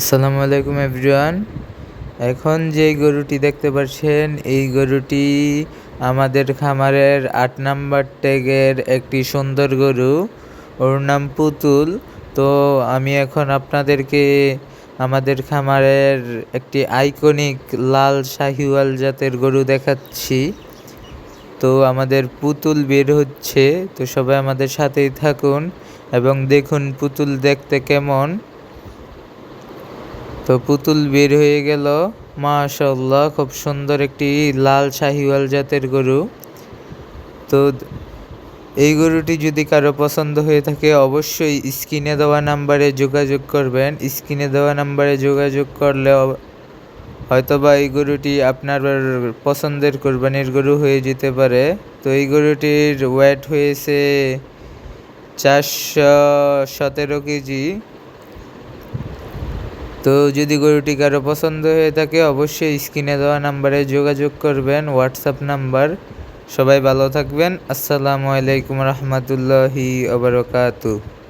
আসসালামু আলাইকুম এভরিওয়ান। এখন যেই গরুটি দেখতে পাচ্ছেন এই গরুটি আমাদের খামারের ৮ নাম্বার ট্যাগের একটি সুন্দর গরু। ওর নাম পুতুল। তো আমি এখন আপনাদেরকে আমাদের খামারের একটি আইকনিক লাল শাহিওয়াল জাতের গরু দেখাচ্ছি। তো আমাদের পুতুল বের হচ্ছে, তো সবাই আমাদের সাথেই থাকুন এবং দেখুন পুতুল দেখতে কেমন। তো পুতুল বের হয়ে গেল, মাশাআল্লাহ খুব সুন্দর একটি লাল শাহিওয়াল জাতের গরু। তো এই গরুটি যদি কারো পছন্দ হয়ে থাকে অবশ্যই স্ক্রিনে দেওয়া নাম্বারে যোগাযোগ করবেন। স্ক্রিনে দেওয়া নাম্বারে যোগাযোগ করলে হয়তোবা এই গরুটি আপনার পছন্দের কোরবানির গরু হয়ে যেতে পারে। তো এই গরুটির ওয়েট হয়েছে 417 কেজি। তো যদি গরুটি কারো পছন্দ হয়ে থাকে অবশ্যই স্ক্রিনে দেওয়া নাম্বারে যোগাযোগ করবেন, হোয়াটসঅ্যাপ নাম্বার। সবাই ভালো থাকবেন। আসসালামু আলাইকুম রহমতুল্লাহি ওয়া বারাকাতুহু।